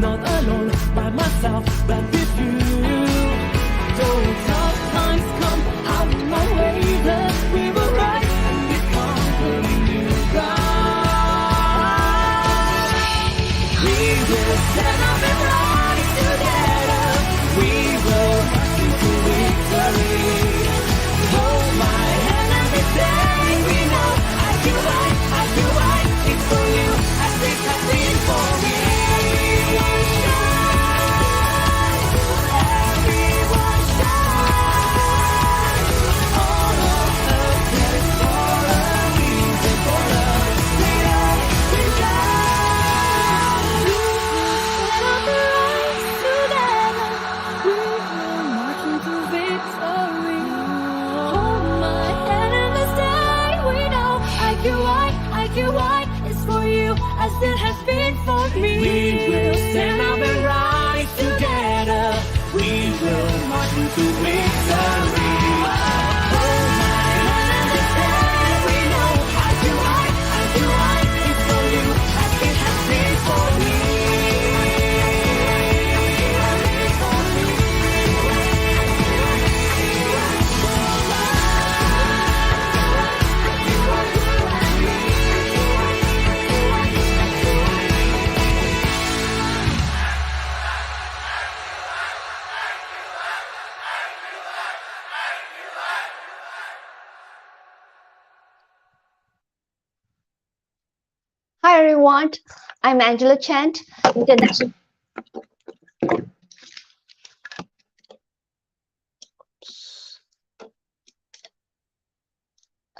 not alone by myself, but with you. Though tough times come out my way, we will rise and become the new ground. We will stand up and rise together. We will march into victory. Hold my hand and we say we know I feel right, it's for you as it has been for me. Everyone shine. All of earth is for a reason, for a greater design. We will stand up and rise together. We will march into victory. Hold my hand and we say we know I feel right, it's for you as it has been for me. We will stand up and rise together. We will march into victory. Hold my hand and we say we know I feel right, it's for you as it has been for me. Hi everyone, I'm Angela Chant, international.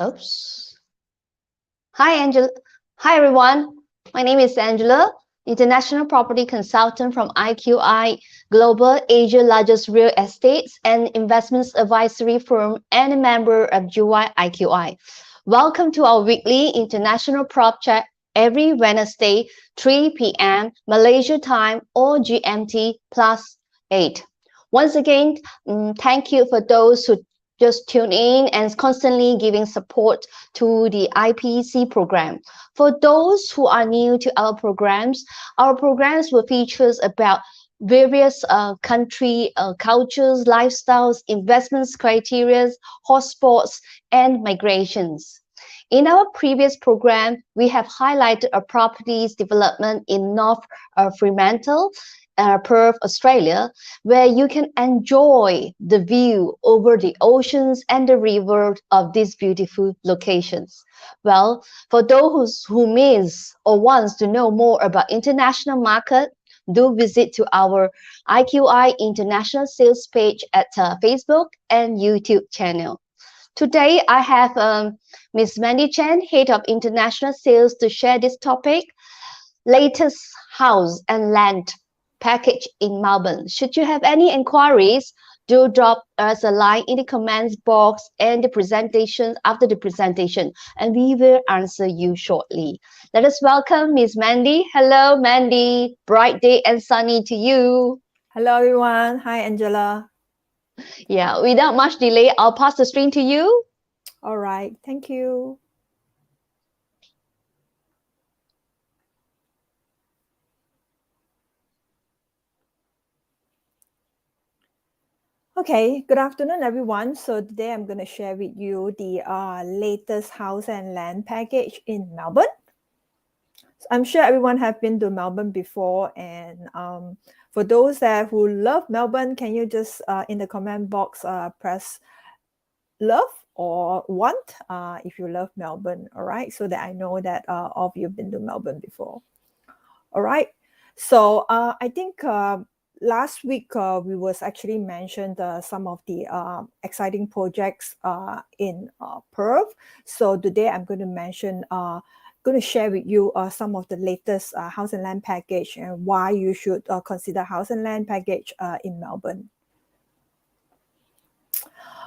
Oops. Hi everyone. My name is Angela, international property consultant from IQI Global, Asia's largest real estate and investments advisory firm and a member of IQI. Welcome to our weekly international prop chat every Wednesday, 3 p.m. Malaysia time or GMT +8. Once again, thank you for those who just tune in and constantly giving support to the IPC program. For those who are new to our programs will feature about various country cultures, lifestyles, investments criteria, hotspots, and migrations. In our previous program, we have highlighted a properties development in North Fremantle, Perth, Australia, where you can enjoy the view over the oceans and the river of these beautiful locations. Well, for those who miss or wants to know more about international market, do visit to our IQI International Sales page at Facebook and YouTube channel. Today, I have Ms. Mandy Chen, Head of International Sales, to share this topic, latest house and land package in Melbourne. Should you have any inquiries, do drop us a line in the comments box and the presentation after the presentation, and we will answer you shortly. Let us welcome Ms. Mandy. Hello, Mandy. Bright day and sunny to you. Hello, everyone. Hi, Angela. Yeah, without much delay, I'll pass the screen to you. All right, thank you. Okay, good afternoon, everyone. So today I'm going to share with you the latest house and land package in Melbourne. So I'm sure everyone have been to Melbourne before, and for those who love Melbourne, can you just in the comment box press love or want if you love Melbourne, all right? So that I know that all of you have been to Melbourne before. All right. So I think last week we was actually mentioned some of the exciting projects in Perth. So today I'm going to mention, going to share with you some of the latest house and land package and why you should consider house and land package in Melbourne.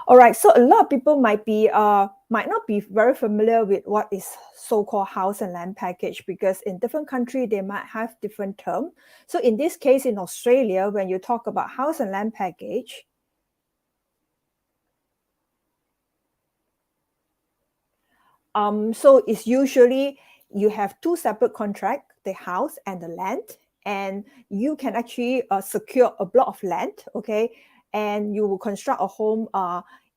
All right, so a lot of people might not be very familiar with what is so-called house and land package, because in different countries they might have different terms. So in this case, in Australia, when you talk about house and land package, so it's usually you have two separate contracts, the house and the land, and you can actually secure a block of land, okay, and you will construct a home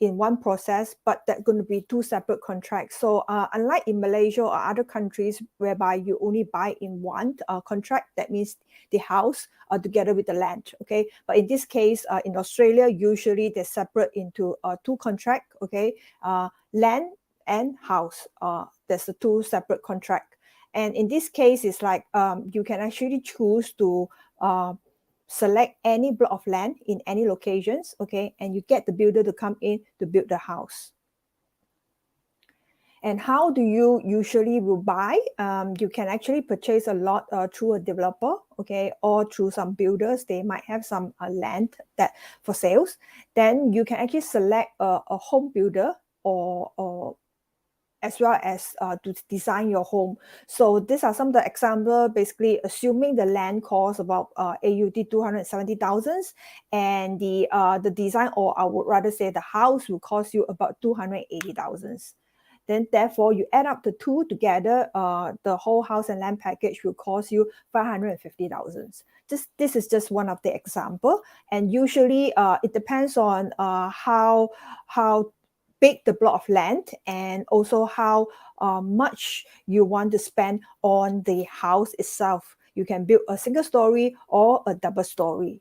in one process, but that's going to be two separate contracts. So unlike in Malaysia or other countries whereby you only buy in one contract, that means the house together with the land, okay. But in this case, in Australia, usually they're separate into two contracts, okay, land and house. There's a two separate contract. And in this case, it's like you can actually choose to select any block of land in any locations, okay, and you get the builder to come in to build the house. And how do you usually will buy? You can actually purchase a lot through a developer, okay, or through some builders. They might have some land that for sales. Then you can actually select a home builder or as well as to design your home. So these are some of the examples, basically assuming the land costs about AUD 270,000 and the design, or I would rather say the house, will cost you about 280,000. Then therefore you add up the two together, the whole house and land package will cost you 550,000. This is just one of the example, and usually it depends on how big the block of land, and also how much you want to spend on the house itself. You can build a single story or a double story.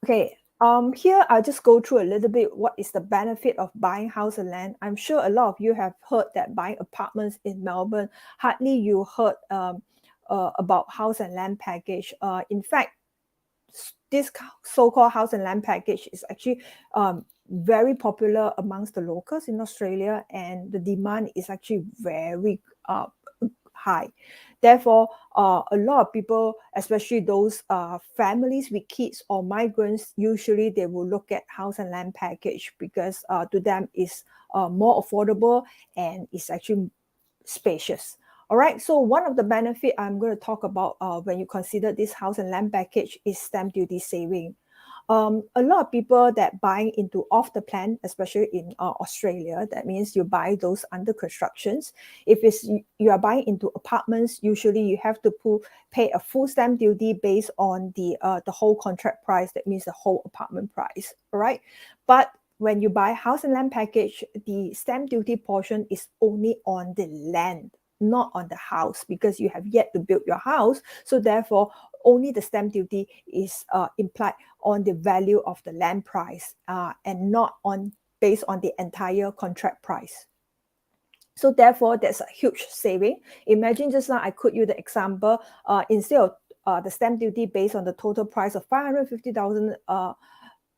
Okay, here I'll just go through a little bit what is the benefit of buying house and land. I'm sure a lot of you have heard that buying apartments in Melbourne, hardly you heard about house and land package. In fact, this so-called house and land package is actually very popular amongst the locals in Australia, and the demand is actually very high. Therefore, a lot of people, especially those families with kids or migrants, usually they will look at house and land package because to them is more affordable and it's actually spacious. All right, so one of the benefit I'm going to talk about when you consider this house and land package is stamp duty saving. A lot of people that buying into off the plan, especially in Australia, that means you buy those under constructions. If you are buying into apartments, usually you have to pay a full stamp duty based on the whole contract price. That means the whole apartment price. All right, but when you buy house and land package, the stamp duty portion is only on the land, not on the house, because you have yet to build your house. So therefore, only the stamp duty is implied on the value of the land price and not based on the entire contract price. So therefore, there's a huge saving. Imagine just now I quote you the example, instead of the stamp duty based on the total price of 550,000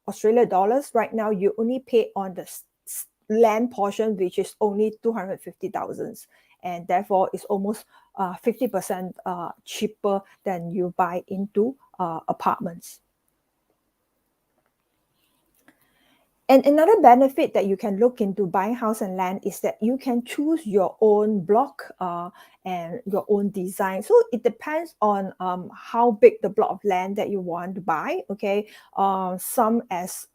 Australian dollars, right now you only pay on the land portion, which is only 250,000, and therefore it's almost 50% cheaper than you buy into apartments. And another benefit that you can look into buying house and land is that you can choose your own block and your own design. So it depends on how big the block of land that you want to buy. Okay, some as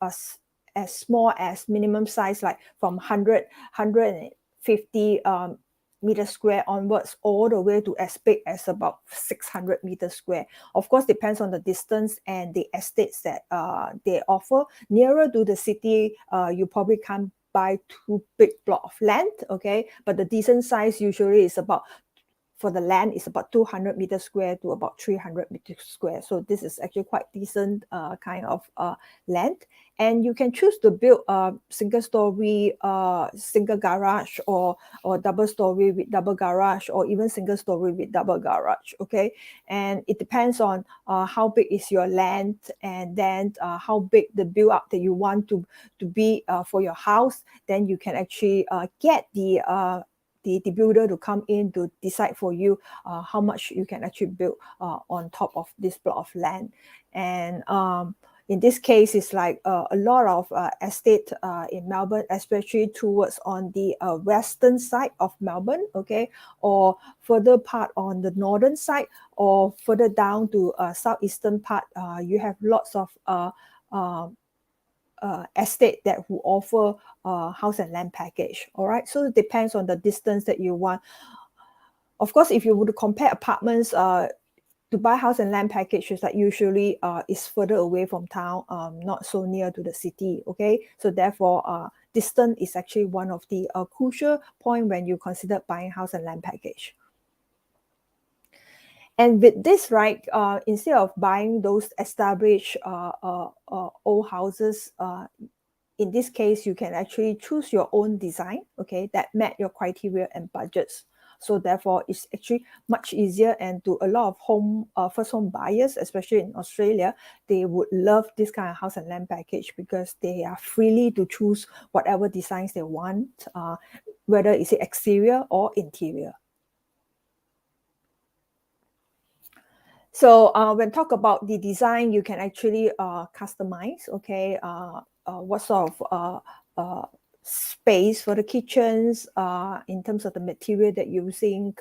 small as minimum size, like from 150 meter square onwards, all the way to as big as about 600 meters square. Of course, depends on the distance and the estates that they offer. Nearer to the city, you probably can't buy too big block of land, okay? But the decent size usually is about, for the land, is about 200 meters square to about 300 meters square. So this is actually quite decent kind of land. And you can choose to build a single story, single garage, or double story with double garage, or even single story with double garage, okay? And it depends on how big is your land, and then how big the build up that you want to be for your house. Then you can actually get the builder to come in to decide for you how much you can actually build on top of this block of land. And in this case, it's like a lot of estate in Melbourne, especially towards on the western side of Melbourne, okay, or further part on the northern side, or further down to southeastern part. You have lots of estate that will offer house and land package. All right, so it depends on the distance that you want. Of course, if you would compare apartments, to buy house and land packages that usually is further away from town, not so near to the city. Okay, so therefore, distance is actually one of the crucial point when you consider buying house and land package. And with this, right, instead of buying those established old houses, in this case, you can actually choose your own design, okay, that met your criteria and budgets. So therefore, it's actually much easier, and to a lot of first home buyers, especially in Australia, they would love this kind of house and land package because they are freely to choose whatever designs they want, whether it's exterior or interior. So when talk about the design, you can actually customize, okay, what sort of space for the kitchens, in terms of the material that you're using,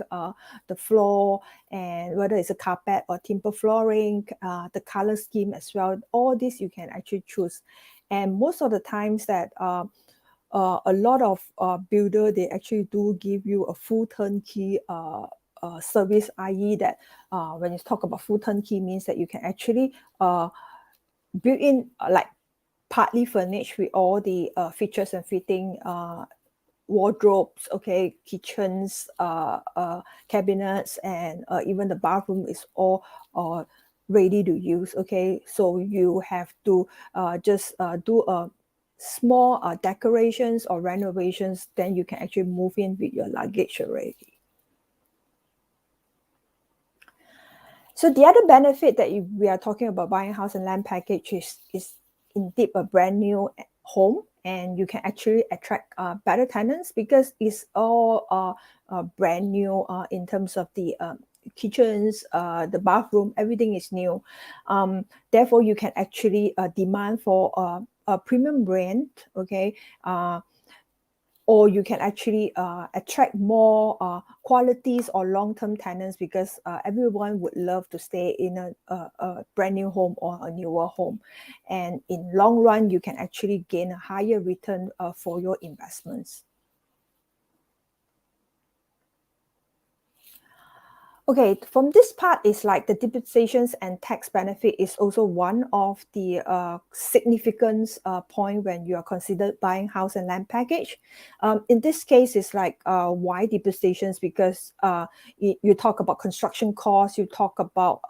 the floor, and whether it's a carpet or timber flooring, the color scheme as well. All this you can actually choose. And most of the times that a lot of builder, they actually do give you a full turnkey service, i.e. that when you talk about full turnkey means that you can actually build in like partly furnished with all the features and fitting, wardrobes, okay, kitchens, cabinets, and even the bathroom is all ready to use. Okay, so you have to just do a small decorations or renovations, then you can actually move in with your luggage already. So the other benefit that we are talking about buying house and land package is indeed a brand new home, and you can actually attract better tenants because it's all brand new in terms of the kitchens, the bathroom, everything is new. Therefore, you can actually demand for a premium brand, okay, or you can actually attract more qualities or long-term tenants because everyone would love to stay in a brand new home or a newer home. And in long run, you can actually gain a higher return for your investments. Okay, from this part is like the depreciations and tax benefit is also one of the significant point when you are considered buying house and land package. In this case, it's like why depreciations? Because you talk about construction costs, you talk about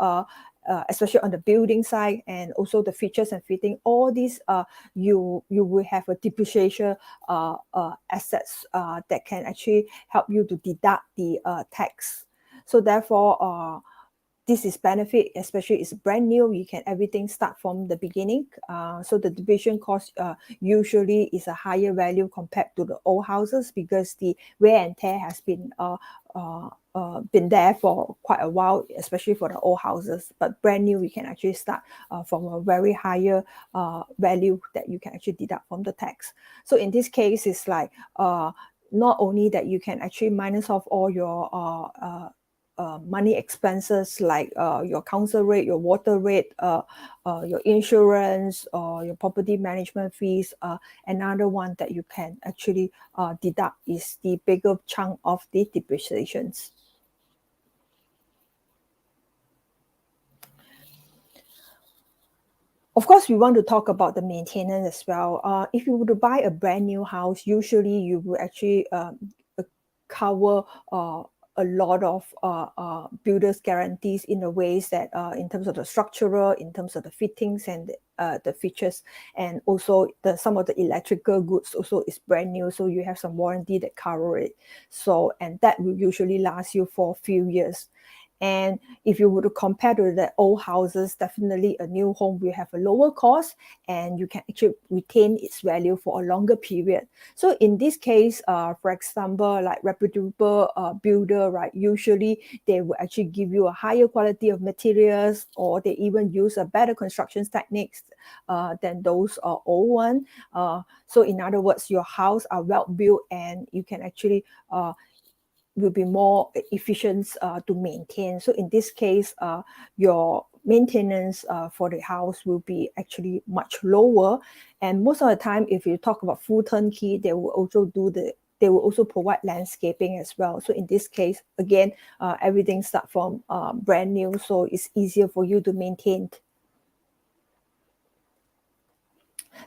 especially on the building side, and also the features and fitting. All these you will have a depreciation assets that can actually help you to deduct the tax. So therefore, this is benefit, especially it's brand new. You can everything start from the beginning. So the depreciation cost usually is a higher value compared to the old houses because the wear and tear has been there for quite a while, especially for the old houses. But brand new, we can actually start from a very higher value that you can actually deduct from the tax. So in this case, it's like not only that you can actually minus off all your money expenses like your council rate, your water rate, your insurance, or your property management fees. Another one that you can actually deduct is the bigger chunk of the depreciations. Of course, we want to talk about the maintenance as well. If you were to buy a brand new house, usually you will actually cover a lot of builders guarantees in the ways that in terms of the structural, in terms of the fittings and the features, and also some of the electrical goods also is brand new, so you have some warranty that cover it. So, and that will usually last you for a few years. And if you were to compare to the old houses, definitely a new home will have a lower cost and you can actually retain its value for a longer period. So in this case, for example, like reputable builder, right, usually they will actually give you a higher quality of materials, or they even use a better construction techniques than those old one. So in other words, your house are well built and you can actually will be more efficient to maintain. So in this case, your maintenance for the house will be actually much lower. And most of the time, if you talk about full turnkey, they will also do the they will also provide landscaping as well. So in this case, again, everything start from brand new, so it's easier for you to maintain.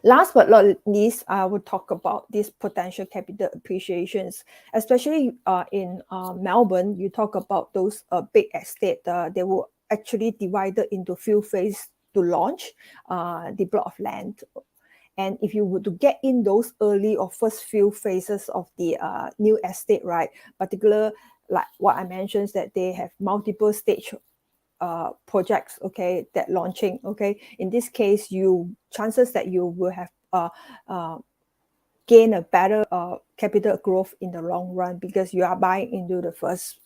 Last but not least, I will talk about these potential capital appreciations, especially in Melbourne. You talk about those big estate, they will actually divided into few phases to launch the block of land. And if you were to get in those early or first few phases of the new estate, right, particular like what I mentioned, is that they have multiple stage projects, okay, that launching, okay. In this case, chances that you will have gain a better capital growth in the long run, because you are buying into the first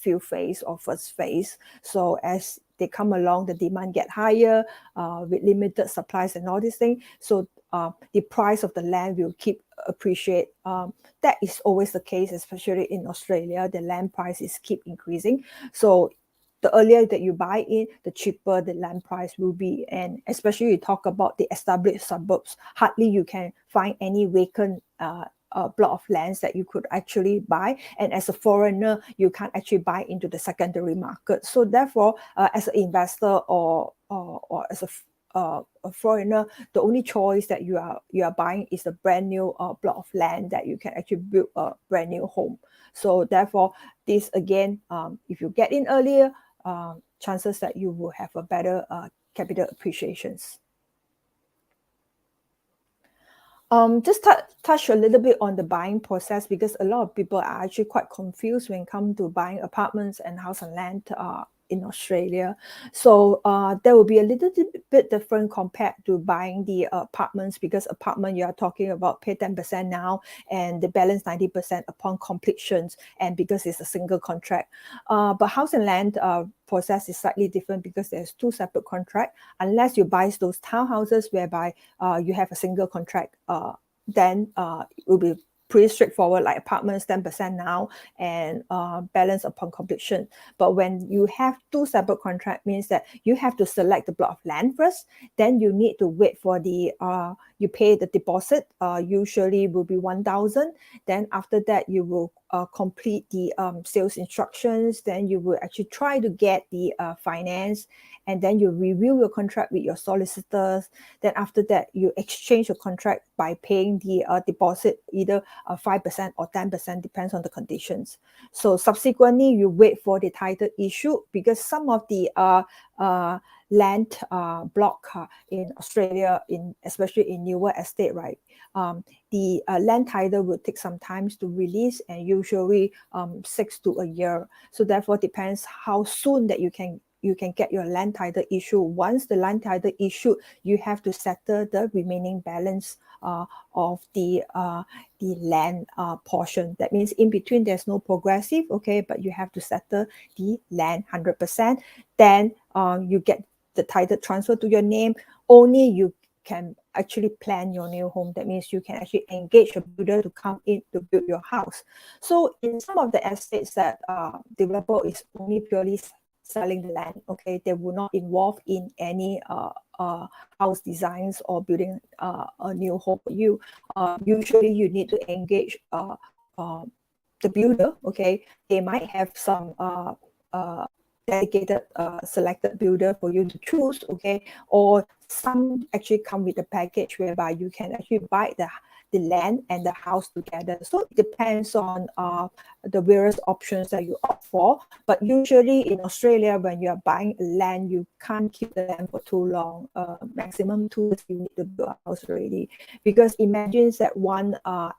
few phase or first phase. So as they come along, the demand get higher with limited supplies and all these things. So the price of the land will keep appreciate. That is always the case, especially in Australia. The land prices keep increasing. So the earlier that you buy in, the cheaper the land price will be. And especially you talk about the established suburbs, hardly you can find any vacant block of lands that you could actually buy. And as a foreigner, you can't actually buy into the secondary market. So therefore, as an investor or as a foreigner, the only choice that you are buying is a brand new block of land that you can actually build a brand new home. So therefore, this again, if you get in earlier, chances that you will have a better capital appreciations. Just touch a little bit on the buying process, because a lot of people are actually quite confused when it comes to buying apartments and house and land in Australia. So there will be a little bit different compared to buying the apartments, because apartment you are talking about pay 10% now and the balance 90% upon completions, and because it's a single contract. But house and land process is slightly different, because there's two separate contracts. Unless you buy those townhouses whereby you have a single contract, then it will be pretty straightforward, like apartments 10% now and balance upon completion. But when you have two separate contracts, means that you have to select the block of land first, then you need to wait for the you pay the deposit, usually will be 1,000. Then after that you will complete the sales instructions, then you will actually try to get the finance, and then you review your contract with your solicitors. Then after that, you exchange your contract by paying the deposit, either 5% or 10%, depends on the conditions. So subsequently, you wait for the title issue, because some of the land block in Australia, especially in newer estate, right? The land title will take some time to release, and usually 6 to a year. So therefore, depends how soon that you can get your land title issue. Once the land title issue, you have to settle the remaining balance of the land portion. That means in between there's no progressive, okay, but you have to settle the land 100%. Then you get the title transfer to your name. Only you can actually plan your new home. That means you can actually engage a builder to come in to build your house. So in some of the estates that developer is only purely selling the land, okay, they will not involve in any house designs or building a new home for you. Usually you need to engage the builder, okay. They might have some dedicated selected builder for you to choose, okay, or some actually come with a package whereby you can actually buy the land and the house together. So it depends on the various options that you opt for. But usually in Australia, when you are buying land, you can't keep the land for too long. Maximum 2 years you need to build a house already. Because imagine that one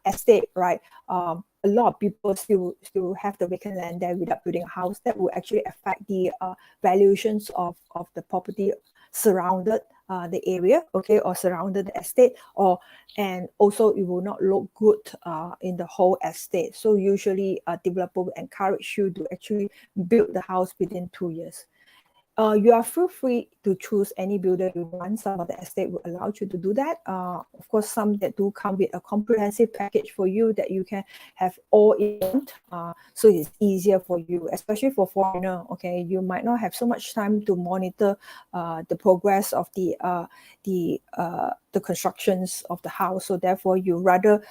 estate, right? A lot of people still have the vacant land there without building a house. That will actually affect the valuations of the property surrounded the area, okay, or surrounded the estate, and also it will not look good in the whole estate. So usually a developer will encourage you to actually build the house within 2 years. You are feel free to choose any builder you want. Some of the estate will allow you to do that. Of course, some that do come with a comprehensive package for you that you can have all in one. So it's easier for you, especially for foreigner. Okay, you might not have so much time to monitor the progress of the constructions of the house. So therefore, you rather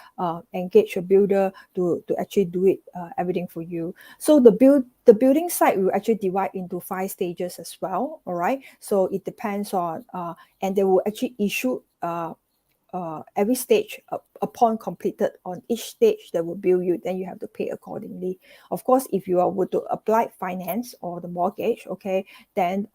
engage a builder to actually do it everything for you. So the building site will actually divide into 5 stages as well. All right. So it depends on and they will actually issue every stage upon completed. On each stage they will bill you, then you have to pay accordingly. Of course, if you were to apply finance or the mortgage, okay, then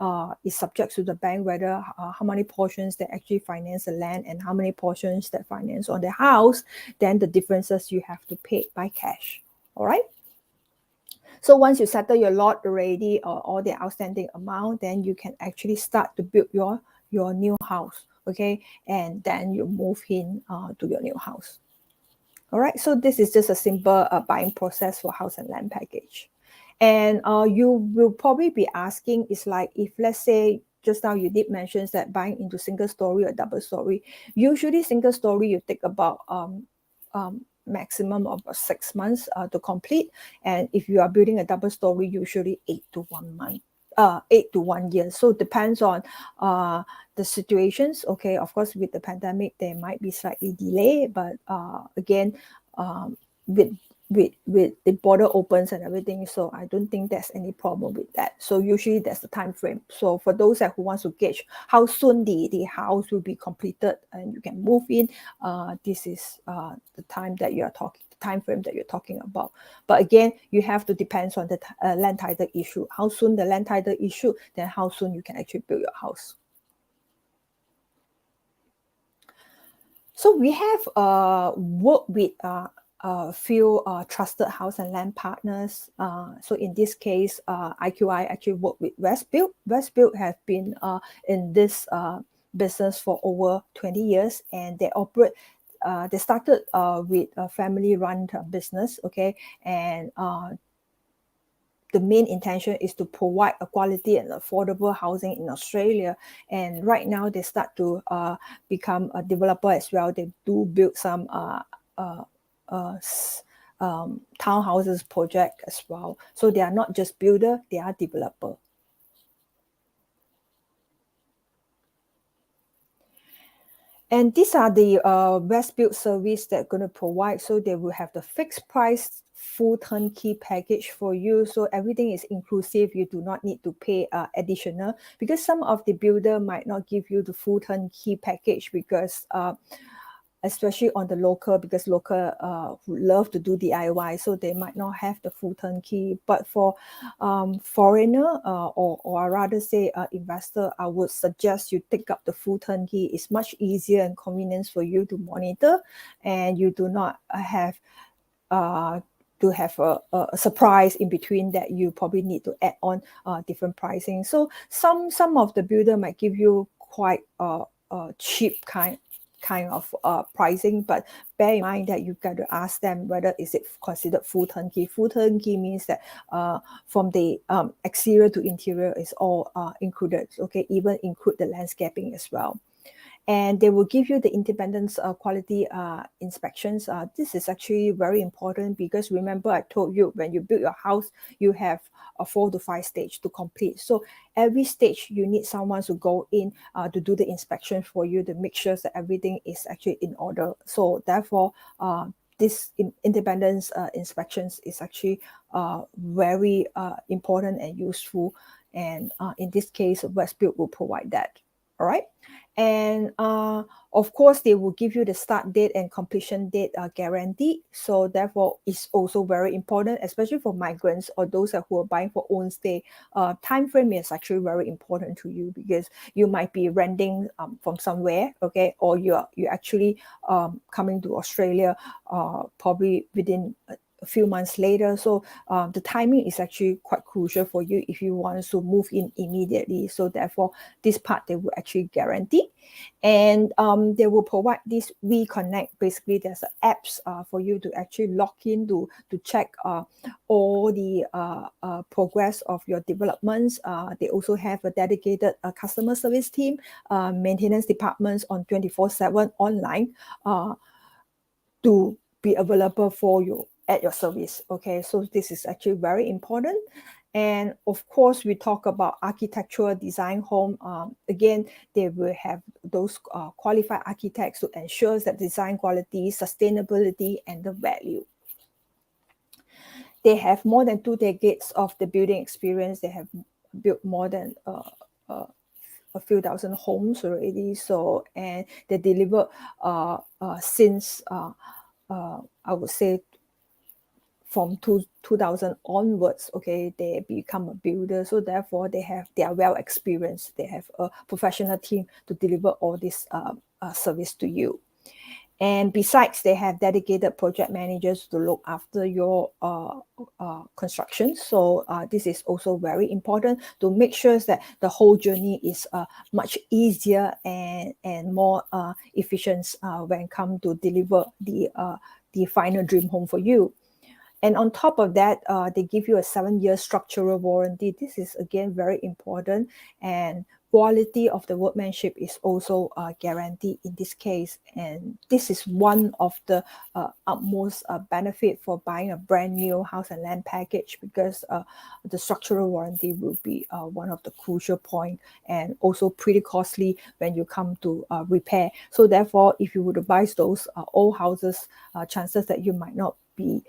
it's subject to the bank whether how many portions they actually finance the land and how many portions that finance on the house. Then the differences you have to pay by cash. All right. So once you settle your lot already or all the outstanding amount, then you can actually start to build your new house. Okay, and then you move in to your new house. All right, so this is just a simple buying process for house and land package. And you will probably be asking, is like, if let's say just now you did mention that buying into single story or double story, usually single story you take about maximum of 6 months to complete. And if you are building a double story, usually 8 to 1 month. 8 to 1 year. So depends on the situations. Okay, of course, with the pandemic, there might be slightly delay, but again, with the border opens and everything, so I don't think there's any problem with that. So usually that's the time frame. So for those who wants to gauge how soon the house will be completed and you can move in, this is the time that you are talking. Time frame that you're talking about. But again, you have to depends on the land title issue. How soon the land title issue, then how soon you can actually build your house. So we have worked with a few trusted house and land partners. So in this case, IQI actually worked with Westbuild. Westbuild have been in this business for over 20 years, and they operate. They started with a family-run business, okay, and the main intention is to provide a quality and affordable housing in Australia. And right now they start to become a developer as well. They do build some townhouses project as well. So they are not just builder, they are developer. And these are the Westbuild service that going to provide. So they will have the fixed price full turnkey package for you. So everything is inclusive. You do not need to pay additional, because some of the builder might not give you the full turnkey package because especially on the local, because local love to do DIY, so they might not have the full turnkey. But for foreigner or I rather say investor, I would suggest you take up the full turnkey. It's much easier and convenient for you to monitor, and you do not have to have a surprise in between that you probably need to add on different pricing. So some of the builder might give you quite cheap kind of pricing, but bear in mind that you got to ask them whether is it considered full turnkey. Full turnkey means that from the exterior to interior is all included, okay, even include the landscaping as well. And they will give you the independent quality inspections. This is actually very important, because remember I told you when you build your house, you have a 4 to 5 stage to complete. So every stage you need someone to go in to do the inspection for you, to make sure that everything is actually in order. So therefore, this independence inspections is actually very important and useful. And in this case, Westbuild will provide that. All right. And of course, they will give you the start date and completion date guaranteed. So therefore, it's also very important, especially for migrants or those who are buying for own stay. Time frame is actually very important to you, because you might be renting from somewhere, okay, or you're actually coming to Australia probably within a few months later. So the timing is actually quite crucial for you if you want to move in immediately. So therefore, this part they will actually guarantee. And they will provide this WeConnect. Basically, there's apps for you to actually log in to check all the progress of your developments. They also have a dedicated customer service team, maintenance departments on 24/7 online to be available for you at your service. Okay, so this is actually very important. And of course, we talk about architectural design home. Again, they will have those qualified architects to ensure that design quality, sustainability, and the value. They have more than 2 decades of the building experience. They have built more than a few thousand homes already. So, and they deliver since I would say from 2000 onwards, okay, they become a builder. So therefore, they are well experienced. They have a professional team to deliver all this service to you. And besides, they have dedicated project managers to look after your construction. So this is also very important to make sure that the whole journey is much easier and more efficient when it comes to deliver the final dream home for you. And on top of that, they give you a 7-year structural warranty. This is again very important, and quality of the workmanship is also guaranteed in this case. And this is one of the utmost benefit for buying a brand new house and land package, because the structural warranty will be one of the crucial point, and also pretty costly when you come to repair. So therefore, if you were to buy those old houses, chances that you might not be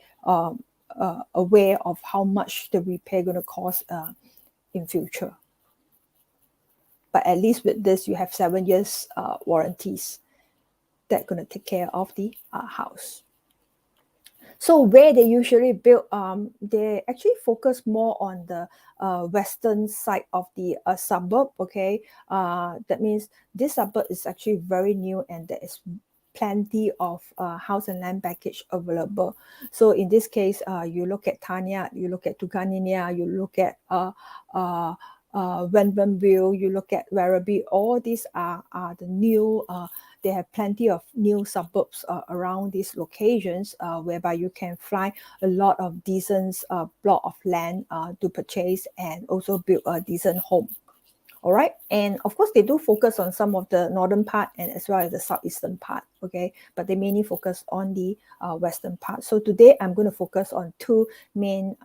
aware of how much the repair going to cost in future. But at least with this, you have 7 years warranties that going to take care of the house. So where they usually build, they actually focus more on the western side of the suburb. Okay, that means this suburb is actually very new, and there is plenty of house and land package available. So in this case, you look at Tanya, you look at Tuganinia, you look at Wenbenville, you look at Werribee. All these are the new. They have plenty of new suburbs around these locations, whereby you can find a lot of decent block of land to purchase and also build a decent home. All right, and of course they do focus on some of the northern part and as well as the southeastern part, okay, but they mainly focus on the western part. So today I'm going to focus on 2 main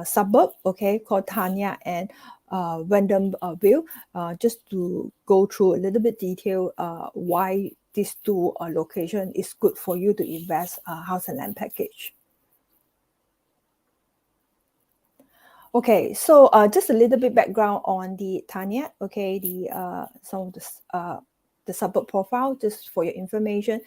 suburb, okay, called Tanya and Wenbenville, just to go through a little bit detail why these 2 location is good for you to invest house and land package. Okay, so just a little bit background on the Tanya. Okay, the some of the suburb profile, just for your information.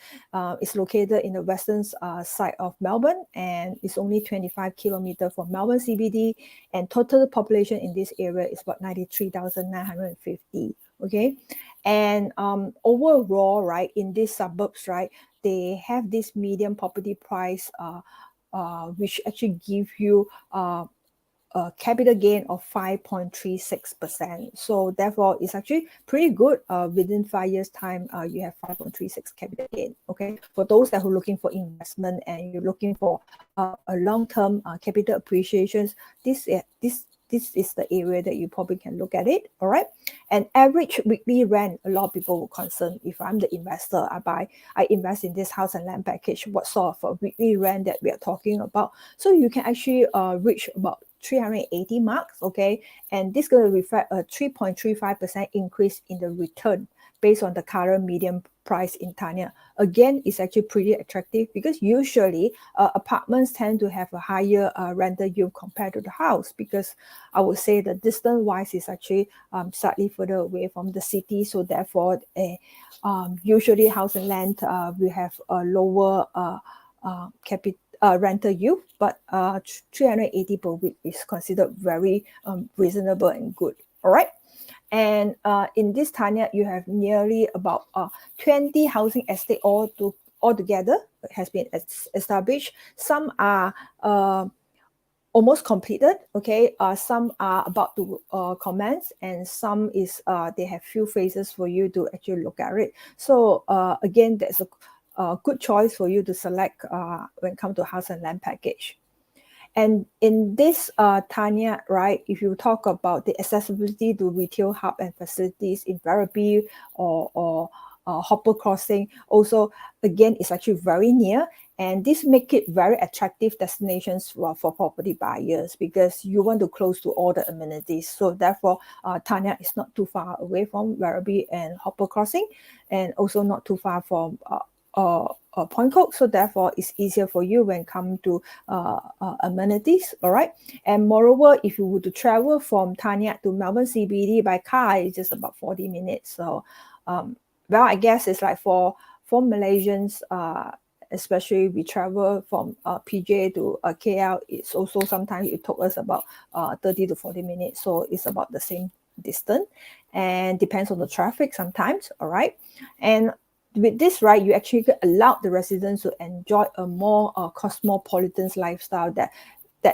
It's located in the western side of Melbourne, and it's only 25 kilometers from Melbourne CBD. And total population in this area is about 93,950. Okay, and overall, right, in these suburbs, right, they have this median property price, which actually give you a capital gain of 5.36%. So therefore, it's actually pretty good. Within 5 years' time, you have 5.36 capital gain. Okay, for those that are looking for investment and you're looking for a long-term capital appreciations, this is the area that you probably can look at it. All right, and average weekly rent, a lot of people will concern. If I'm the investor, I invest in this house and land package, what sort of a weekly rent that we are talking about? So you can actually reach about 380 marks, okay, and this is going to reflect a 3.35% increase in the return based on the current median price in Tanya. Again, it's actually pretty attractive, because usually apartments tend to have a higher rental yield compared to the house, because I would say the distance wise is actually slightly further away from the city. So therefore, usually house and land will have a lower rental yield, but 380 per week is considered very reasonable and good. All right, and in this Tanya, you have nearly about 20 housing estate all altogether has been established. Some are almost completed, okay, some are about to commence, and some is they have few phases for you to actually look at it. So again, there's a good choice for you to select when it comes to house and land package. And in this Tanya, right, if you talk about the accessibility to retail hub and facilities in Werribee or Hopper Crossing, also again it's actually very near, and this make it very attractive destinations for property buyers, because you want to close to all the amenities. So therefore, Tanya is not too far away from Werribee and Hopper Crossing, and also not too far from Point Cook. So therefore, it's easier for you when it comes to amenities. All right. And moreover, if you were to travel from Tanya to Melbourne CBD by car, it's just about 40 minutes. So, well, I guess it's like for Malaysians, especially we travel from PJ to KL, it's also sometimes it took us about 30 to 40 minutes. So it's about the same distance, and depends on the traffic sometimes. All right. And with this, right, you actually allow the residents to enjoy a more cosmopolitan lifestyle that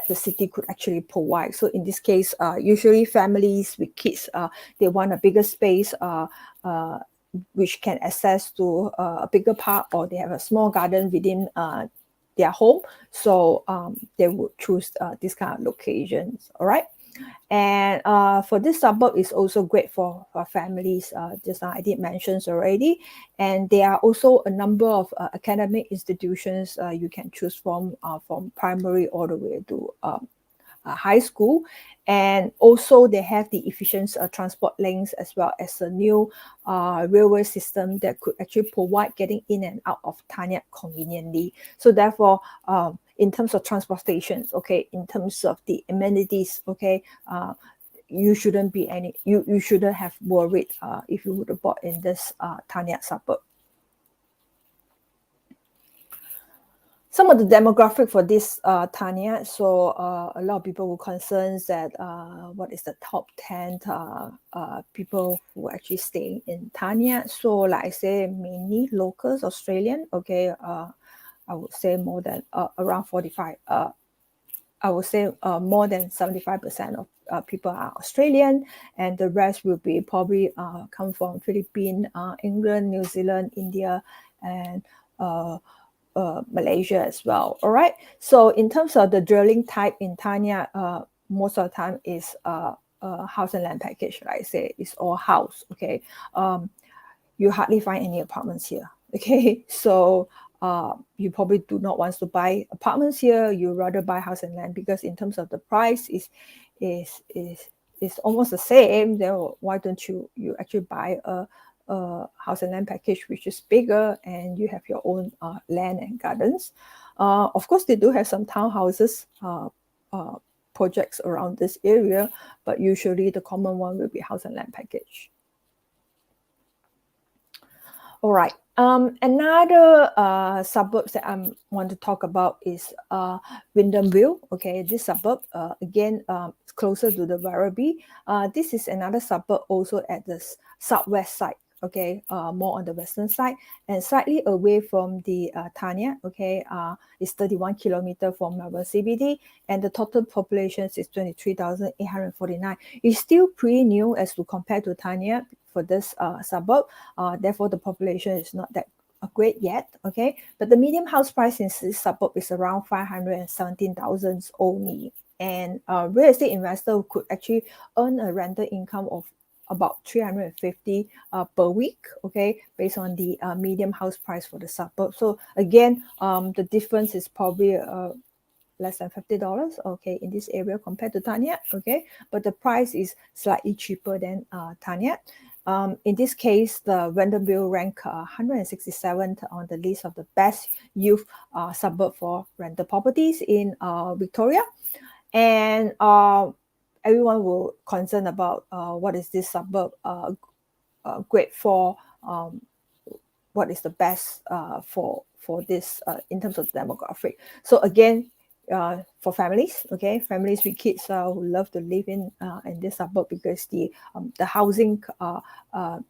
the city could actually provide. So in this case, usually families with kids, they want a bigger space, which can access to a bigger park, or they have a small garden within their home. So they would choose this kind of locations. All right. And for this suburb, is also great for families. Just now I did mention already. And there are also a number of academic institutions you can choose from primary all the way to high school. And also they have the efficient transport links, as well as a new railway system that could actually provide getting in and out of Tanya conveniently. So therefore, in terms of transportation, okay, in terms of the amenities, okay, you shouldn't be you shouldn't have worried if you would have bought in this Tanya suburb. Some of the demographic for this Tanya, so a lot of people were concerned that what is the top 10 people who actually staying in Tanya. So like I say, mainly locals, Australian, okay, I would say more than around 45, I would say more than 75% of people are Australian, and the rest will be probably come from Philippines, England, New Zealand, India, and Malaysia as well. All right. So in terms of the dwelling type in Tanya, most of the time is house and land package. Like I say, it's all house. Okay. You hardly find any apartments here. Okay. So you probably do not want to buy apartments here. You rather buy house and land, because in terms of the price is almost the same. Then why don't you actually buy a house and land package which is bigger, and you have your own land and gardens. Of course, they do have some townhouses projects around this area, but usually the common one will be house and land package. All right. Another suburbs that I want to talk about is Wyndhamville. Okay, this suburb again closer to the Werribee. This is another suburb also at the southwest side. Okay, more on the western side, and slightly away from the Tanya. Okay, it's 31 kilometers from Melbourne CBD, and the total population is 23,849. It's still pretty new as to compare to Tanya for this suburb. Therefore, the population is not that great yet. Okay, but the median house price in this suburb is around 517,000 only, and real estate investor could actually earn a rental income of about 350 per week, okay, based on the medium house price for the suburb. So again, the difference is probably less than $50, okay, in this area compared to Tanya, okay, but the price is slightly cheaper than Tanya. In this case, the Wyndhamville rank 167th on the list of the best youth suburb for rental properties in Victoria. And everyone will concern about what is this suburb great for, what is the best for this in terms of demographic. So again, for families, okay, families with kids who love to live in this suburb, because the housing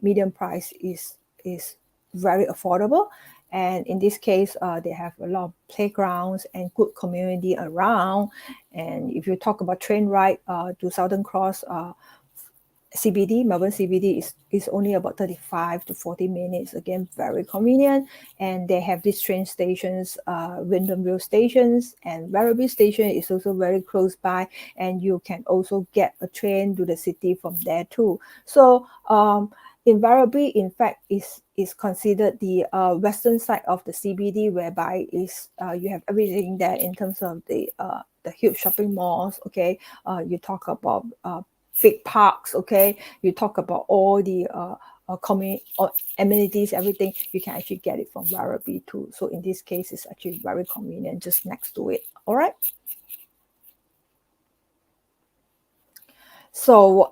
median price is very affordable, And in this case, they have a lot of playgrounds and good community around. And if you talk about train ride to Southern Cross, CBD, Melbourne CBD is only about 35 to 40 minutes. Again, very convenient. And they have these train stations, Wyndhamville stations, and Werribee station is also very close by. And you can also get a train to the city from there too. So in Werribee, in fact, is considered the western side of the CBD, whereby is you have everything there in terms of the huge shopping malls. Okay, you talk about big parks. Okay, you talk about all the amenities, everything. You can actually get it from Werribee too. So in this case, it's actually very convenient, just next to it. All right. So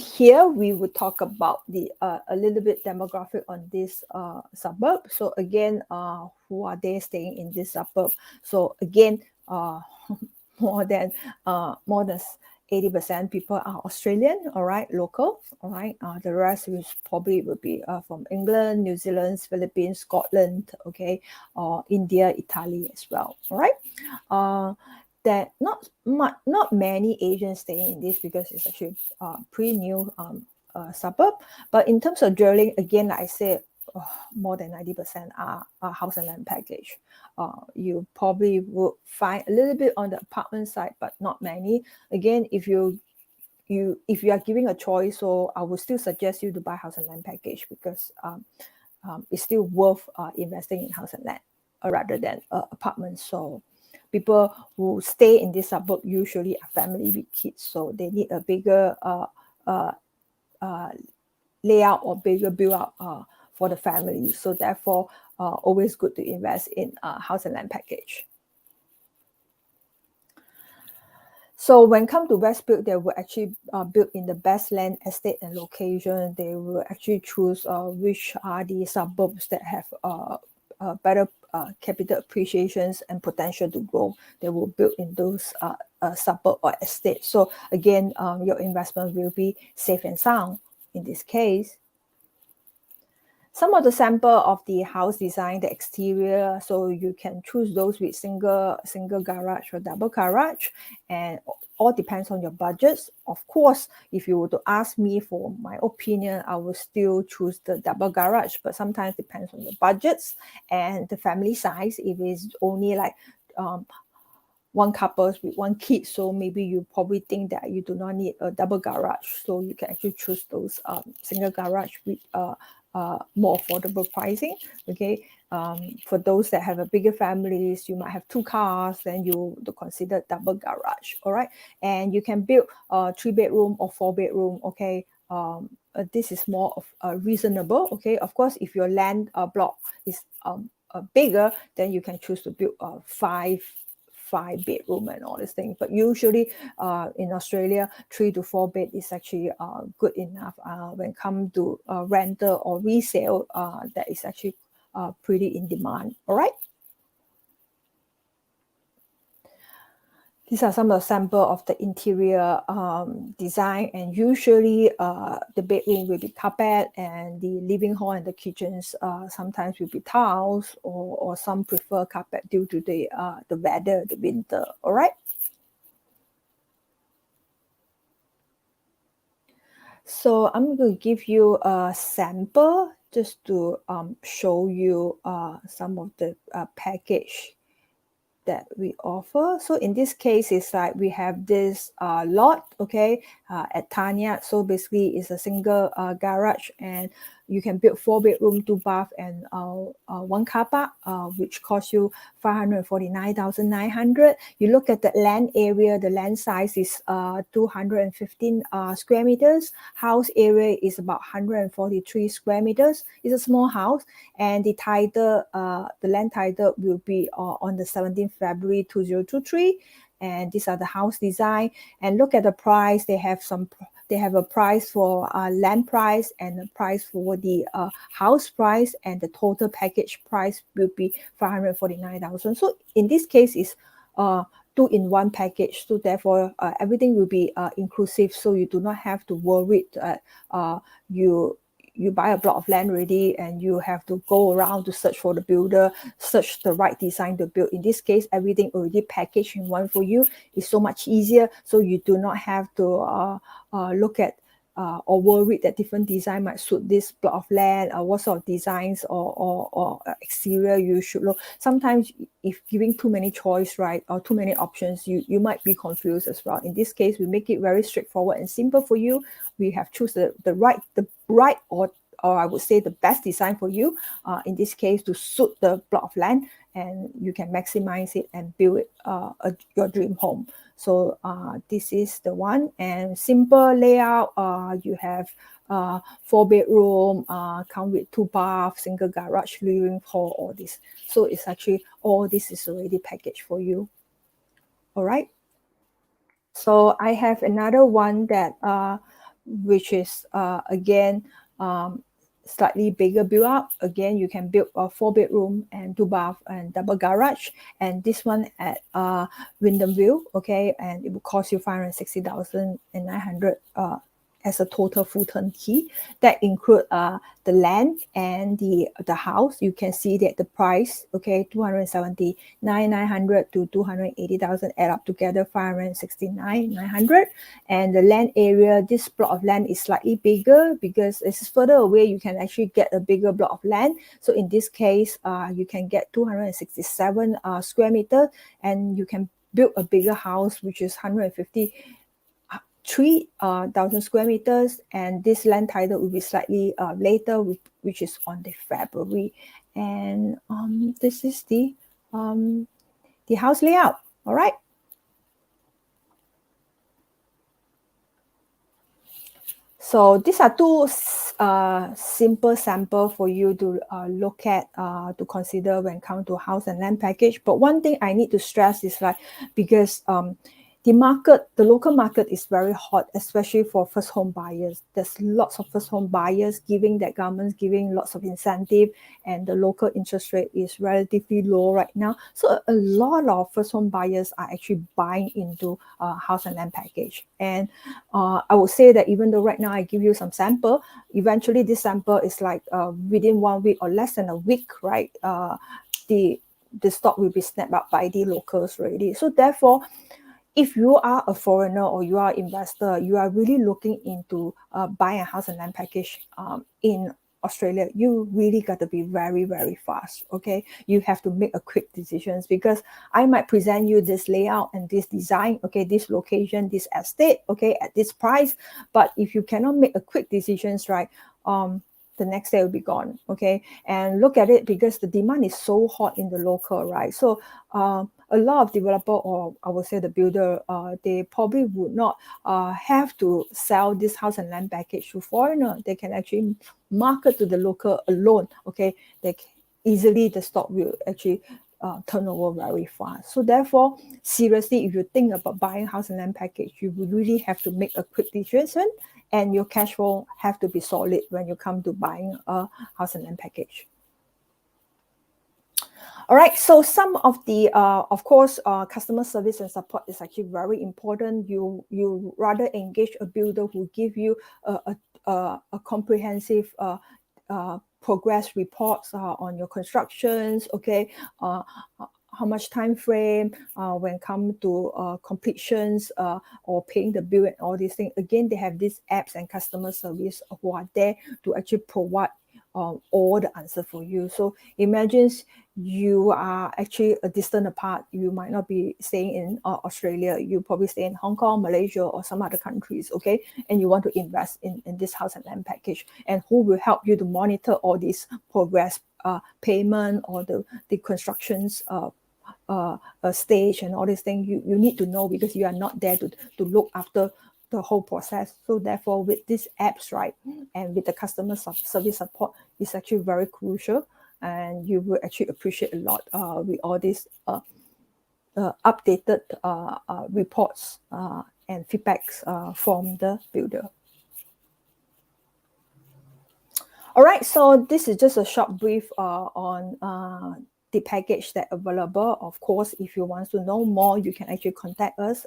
here we would talk about the a little bit demographic on this suburb. So again, who are they staying in this suburb? So again, more than 80% people are Australian, all right, local, all right. The rest is probably will be from England, New Zealand, Philippines, Scotland, okay, or India, Italy as well, all right. That not many Asians staying in this because it's actually pretty new suburb. But in terms of dwelling, again, like I said, more than 90% are house and land package. You probably would find a little bit on the apartment side, but not many. Again, if you are giving a choice, so I would still suggest you to buy house and land package because it's still worth investing in house and land rather than apartments. So people who stay in this suburb usually are family with kids, so they need a bigger layout or bigger build up for the family. So therefore, always good to invest in house and land package. So when it comes to Westbuild, they will actually build in the best land, estate, and location. They will actually choose which are the suburbs that have better capital appreciations and potential to grow. They will build in those suburb or estate. So again, your investment will be safe and sound in this case. Some of the sample of the house design, the exterior, so you can choose those with single garage or double garage, and all depends on your budgets. Of course, if you were to ask me for my opinion, I will still choose the double garage, but sometimes depends on your budgets and the family size. If it's only like one couple with one kid, so maybe you probably think that you do not need a double garage, so you can actually choose those single garage with more affordable pricing. Okay, for those that have a bigger families, you might have 2 cars, then you to consider double garage. All right, and you can build a 3-bedroom or 4-bedroom. Okay, this is more of reasonable. Okay, of course, if your land block is bigger, then you can choose to build a 5-bedroom and all these things. But usually in Australia, 3 to 4 bed is actually good enough. When it comes to rental or resale, that is actually pretty in demand. All right. These are some of the sample of the interior design, and usually the bedroom will be carpet, and the living hall and the kitchens sometimes will be tiles, or some prefer carpet due to the weather, the winter. All right. So I'm going to give you a sample just to show you some of the package that we offer. So in this case, it's like we have this lot, okay, at Tanya. So basically, it's a single garage, and you can build 4-bedroom, 2 bath, and 1 car park, which costs you 549,900. You look at the land area, the land size is 215 square meters. House area is about 143 square meters. It's a small house, and the title, the land title will be on the 17th February 2023. And these are the house design. And look at the price. They have a price for land price and a price for the house price, and the total package price will be 549,000. So in this case, is 2-in-1 package. So therefore, everything will be inclusive. So you do not have to worry that you buy a block of land already and you have to go around to search for the builder, search the right design to build. In this case, everything already packaged in one for you. It's so much easier, so you do not have to look at or worried that different design might suit this block of land, or what sort of designs or exterior you should look. Sometimes if giving too many choice, right, or too many options, you might be confused as well. In this case, we make it very straightforward and simple for you. We have chosen the right or I would say the best design for you, in this case, to suit the block of land, and you can maximize it and build it your dream home. So this is the one, and simple layout. You have 4-bedroom, come with 2 baths, single garage, living hall, all this. So it's actually all this is already packaged for you. All right. So I have another one that which is again slightly bigger build up. Again, you can build a 4-bedroom and 2 bath and double garage, and this one at Wyndham View, okay, and it will cost you 560,900 as a total full turnkey. That include the land and the house. You can see that the price, okay, 279,900 to 280,000 add up together 569,900. And the land area, this block of land is slightly bigger because it's further away. You can actually get a bigger block of land. So in this case, you can get 267 square meters, and you can build a bigger house, which is 153,000 square meters, and this land title will be slightly later, which is on the February. And this is the house layout. All right. So these are two simple sample for you to look at, to consider when come to house and land package. But one thing I need to stress is like, because the local market is very hot, especially for first home buyers. There's lots of first home buyers giving that government's giving lots of incentive, and the local interest rate is relatively low right now. So a lot of first home buyers are actually buying into house and land package. And I would say that even though right now I give you some sample, eventually this sample is like within 1 week or less than a week, right? The stock will be snapped up by the locals already. So therefore, if you are a foreigner or you are an investor, you are really looking into buying a house and land package in Australia, you really got to be very, very fast, okay? You have to make a quick decisions, because I might present you this layout and this design, okay, this location, this estate, okay, at this price. But if you cannot make a quick decisions, right, the next day will be gone, okay? And look at it, because the demand is so hot in the local, right? So a lot of developer, or I would say the builder, they probably would not have to sell this house and land package to foreigner. They can actually market to the local alone, okay? Easily the stock will actually turn over very fast. So therefore, seriously, if you think about buying house and land package, you will really have to make a quick decision, and your cash flow have to be solid when you come to buying a house and land package. All right, so some of the, of course, customer service and support is actually very important. You rather engage a builder who give you a comprehensive progress reports on your constructions, okay, how much time frame when come to completions or paying the bill and all these things. Again, they have these apps and customer service who are there to actually provide all the answer for you. So imagine you are actually a distant apart. You might not be staying in Australia. You probably stay in Hong Kong, Malaysia, or some other countries, okay? And you want to invest in this house and land package. And who will help you to monitor all this progress, payment, or the constructions stage and all these things. You need to know, because you are not there to look after the whole process. So therefore, with these apps, right, and with the customer service support, is actually very crucial, and you will actually appreciate a lot with all these updated reports and feedbacks from the builder. All right, so this is just a short brief on the package that available. Of course, if you want to know more, you can actually contact us,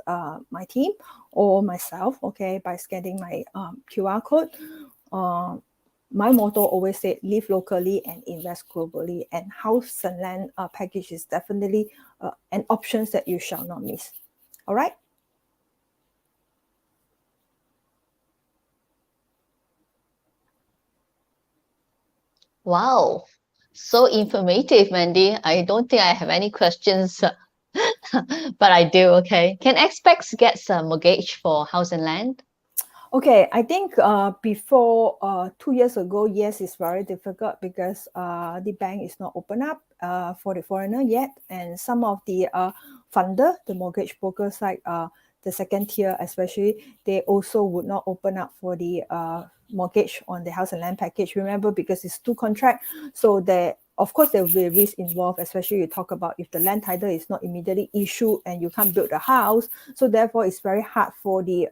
my team or myself, okay, by scanning my QR code. my motto always said, live locally and invest globally. And house and land package is definitely an option that you shall not miss. All right. Wow, so informative, Mandy. I don't think I have any questions, but I do. Okay, can expats get some mortgage for house and land? Okay, I think before 2 years ago, yes, it's very difficult because the bank is not open up for the foreigner yet, and some of the funder, the mortgage brokers like the second tier, especially, they also would not open up for the mortgage on the house and land package. Remember, because it's two contract, so there, of course, there will be a risk involved, especially you talk about if the land title is not immediately issued and you can't build a house. So therefore, it's very hard for the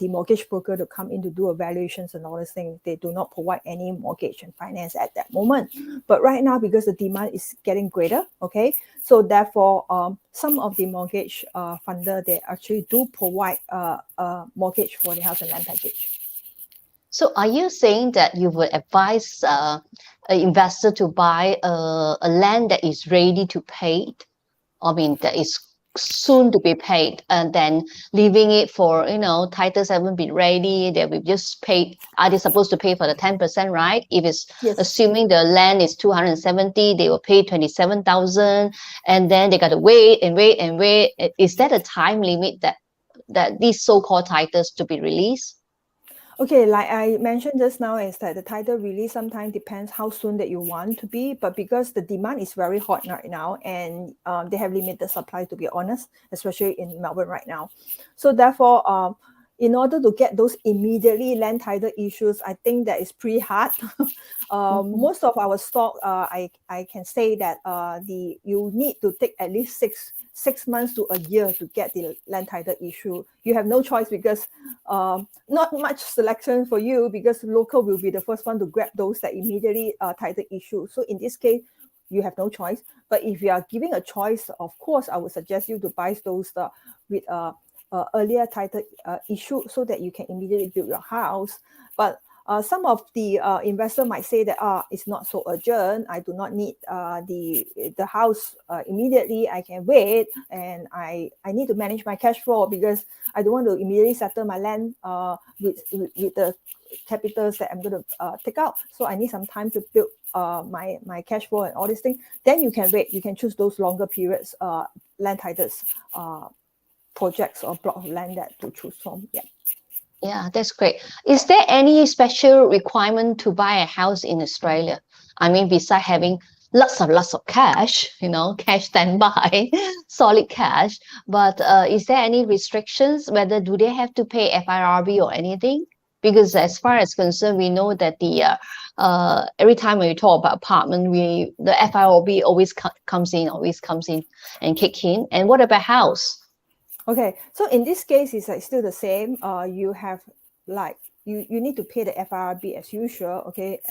mortgage broker to come in to do evaluations and all these things. They do not provide any mortgage and finance at that moment. But right now, because the demand is getting greater, okay, so therefore, some of the mortgage funder, they actually do provide mortgage for the house and land package. So are you saying that you would advise an investor to buy a land that is ready to pay? I mean, that is soon to be paid, and then leaving it for, titles haven't been ready, they will just pay. Are they supposed to pay for the 10%, right? If it's Yes. assuming the land is 270, they will pay 27,000, and then they got to wait and wait and wait. Is that a time limit that these so-called titles to be released? Okay, like I mentioned just now, is that the title really sometimes depends how soon that you want to be, but because the demand is very hot right now, and they have limited supply, to be honest, especially in Melbourne right now. So therefore, in order to get those immediately land title issues, I think that is pretty hard. Most of our stock, I can say that you need to take at least six months to a year to get the land title issue. You have no choice because not much selection for you, because local will be the first one to grab those that immediately title issue. So in this case, you have no choice. But if you are giving a choice, of course, I would suggest you to buy those with earlier title issue, so that you can immediately build your house. But some of the investor might say that it's not so urgent. I do not need the house immediately. I can wait, and I need to manage my cash flow, because I don't want to immediately settle my land with the capitals that I'm going to take out. So I need some time to build my cash flow and all these things. Then you can wait. You can choose those longer periods land titles projects or block of land that to choose from. Yeah, that's great. Is there any special requirement to buy a house in Australia? I mean, besides having lots of cash, cash standby, solid cash, but is there any restrictions? Whether do they have to pay FIRB or anything? Because as far as concerned, we know that the every time when we talk about apartment, the FIRB always comes in and kick in. And what about house? Okay, so in this case, it's like still the same. You have like you need to pay the FIRB as usual. Okay,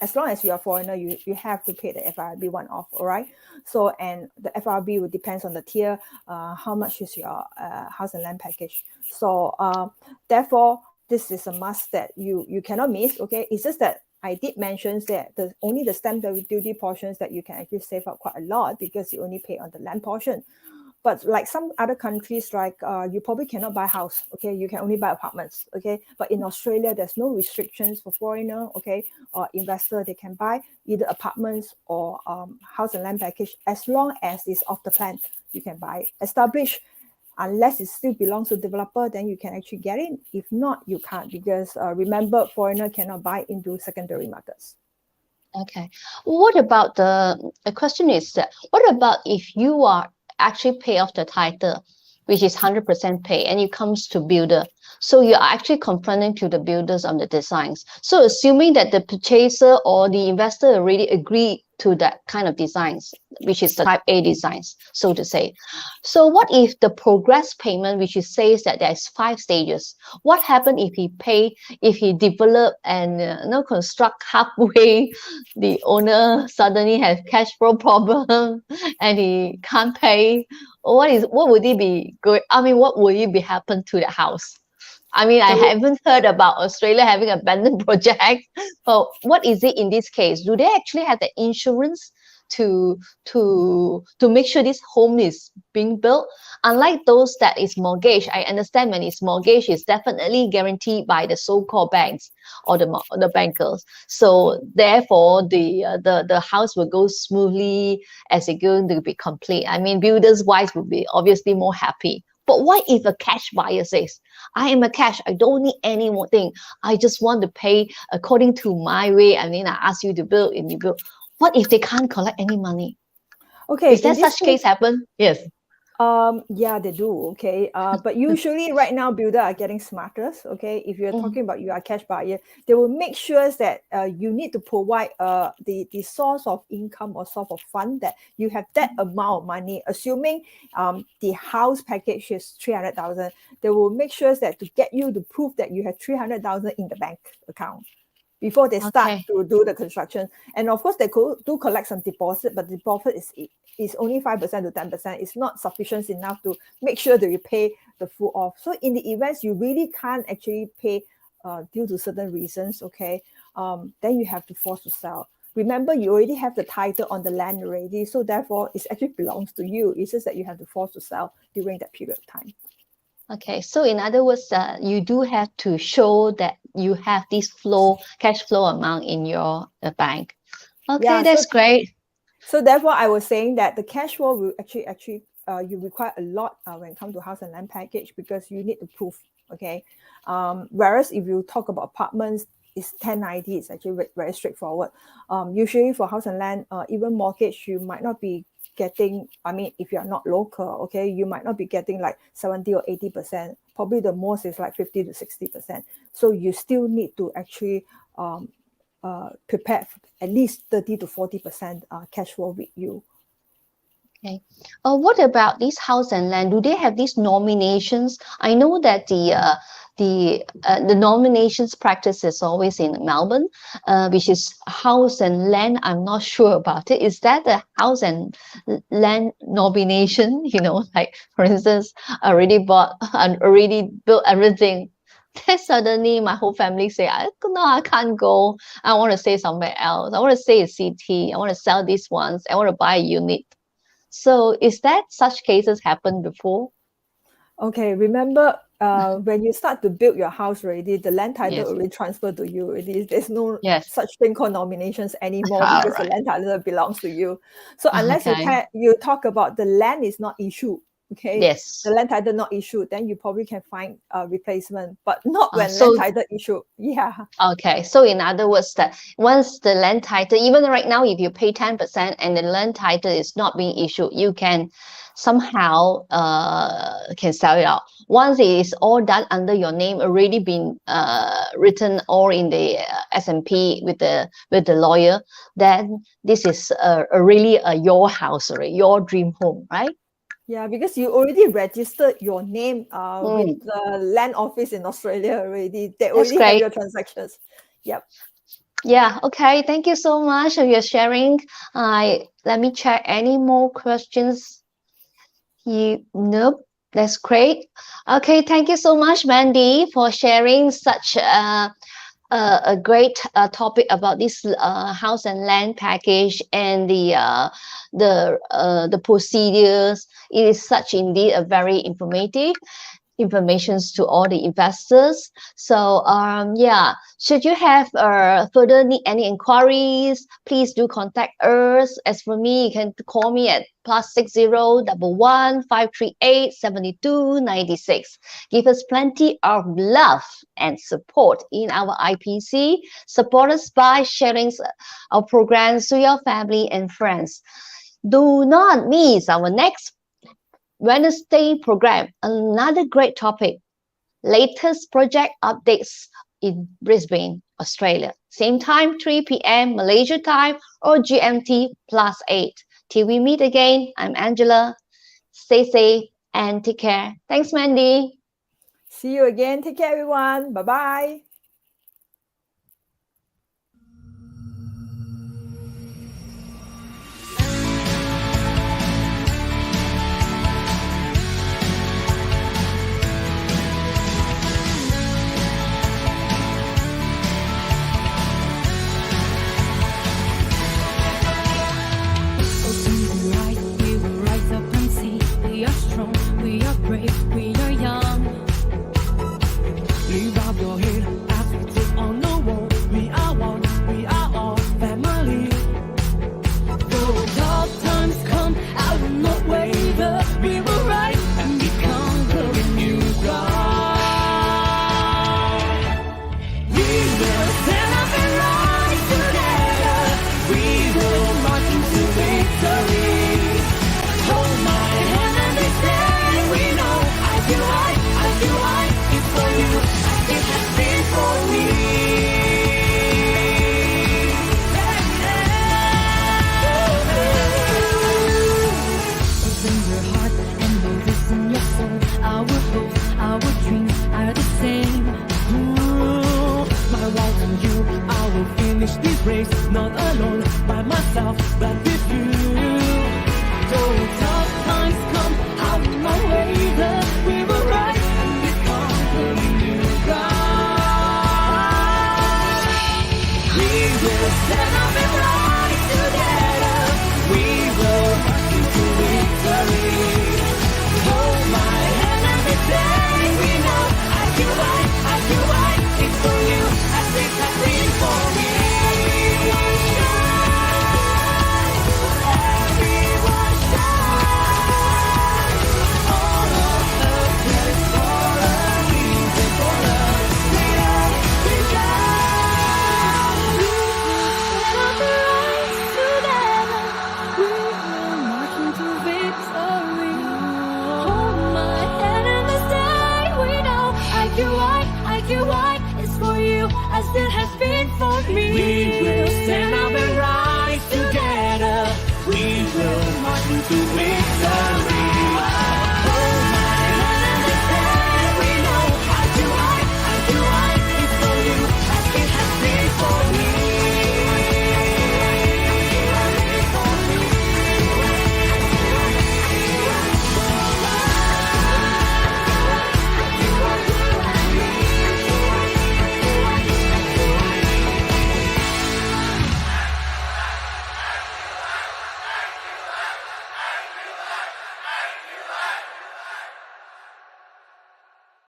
as long as you are foreigner, you have to pay the FIRB one off. All right. So, and the FIRB will depends on the tier. How much is your house and land package? So therefore, this is a must that you cannot miss. Okay, it's just that I did mention that only the stamp duty portions that you can actually save up quite a lot, because you only pay on the land portion. But like some other countries, like you probably cannot buy house, okay? You can only buy apartments, okay? But in Australia, there's no restrictions for foreigner, okay? Or investor, they can buy either apartments or house and land package, as long as it's off the plan, you can buy it. Established, unless it still belongs to developer, then you can actually get in. If not, you can't, because remember, foreigner cannot buy into secondary markets. Okay. What about the question is that, what about if you are actually pay off the title, which is 100% pay, and it comes to builder? So you're actually confronting to the builders on the designs. So assuming that the purchaser or the investor already agreed to that kind of designs, which is the type A designs, so to say. So what if the progress payment, which says that there's 5 stages, what happens if he develop and construct halfway, the owner suddenly has cash flow problem and he can't pay? What would it be good? I mean, what would it be happen to the house? I mean, I haven't heard about Australia having abandoned projects. But what is it in this case? Do they actually have the insurance to make sure this home is being built? Unlike those that is mortgage, I understand when it's mortgage, it's definitely guaranteed by the so-called banks or the bankers. So therefore, the house will go smoothly as it's going to be complete. I mean, builders wise will be obviously more happy. But what if a cash buyer says, I am a cash, I don't need any more thing. I just want to pay according to my way. I mean, I ask you to build and you build. What if they can't collect any money? Okay. Is that such case happen? Yes. Yeah, they do. Okay. But usually right now builder are getting smarter. Okay. If you're talking about you are cash buyer, they will make sure that you need to provide the source of income or source of fund that you have that amount of money, assuming the house package is 300,000. They will make sure that to get you to prove that you have 300,000 in the bank account before they start to do the construction. And of course, they do collect some deposit, but the deposit is only 5% to 10%. It's not sufficient enough to make sure that you pay the full off. So in the events you really can't actually pay due to certain reasons, okay, then you have to force to sell. Remember, you already have the title on the land already, so therefore it actually belongs to you. It's just that you have to force to sell during that period of time. Okay, so in other words, you do have to show that you have this cash flow amount in your bank. Okay, yeah, that's great. So therefore, I was saying that the cash flow will actually you require a lot when it comes to house and land package, because you need to prove. Okay, whereas if you talk about apartments, it's 1090. It's actually very straightforward. Usually for house and land, even mortgage, you might not be getting, I mean, if you're not local, okay, you might not be getting like 70 or 80%. Probably the most is like 50 to 60%. So you still need to actually prepare at least 30 to 40% cash flow with you. Okay. What about this house and land? Do they have these nominations? I know that the nominations practice is always in Melbourne, which is house and land. I'm not sure about it. Is that the house and land nomination? You know, like for instance, I already bought and already built everything. Then suddenly my whole family say, no, I can't go. I want to stay somewhere else. I want to stay in city. I want to sell these ones. I want to buy a unit. So is that such cases happen before? Okay, remember when you start to build your house already, the land title already transferred to you already. There's no such thing called nominations anymore because the land title belongs to you. So unless you talk about the land is not issued, okay, the land title not issued, then you probably can find a replacement, but not when land title issued. Yeah. Okay, so in other words, that once the land title, even right now, if you pay 10% and the land title is not being issued, you can somehow can sell it out. Once it is all done under your name, already been written or in the S&P with the lawyer, then this is really your house, right? Your dream home, right? Yeah, because you already registered your name with the land office in Australia already. They already have your transactions. Yep. Yeah, okay. Thank you so much for your sharing. Let me check any more questions. Nope, that's great. Okay, thank you so much, Mandy, for sharing such a great topic about this house and land package and the procedures. It is such indeed a very informative informations to all the investors. So yeah, should you have further need any inquiries, please do contact us. As for me, you can call me at +60 11 538 72 96. Give us plenty of love and support in our IPC. Support us by sharing our programs to your family and friends. Do not miss our next Wednesday program, another great topic. Latest project updates in Brisbane, Australia. Same time, 3 p.m. Malaysia time or GMT +8. Till we meet again, I'm Angela. Stay safe and take care. Thanks, Mandy. See you again. Take care, everyone. Bye-bye. this race, not alone, by myself, but with you. Though tough times come out my way, that we will rise and become the new God. We will stand up and rise together. We will march into victory. Hold my hand and we say we know I give up.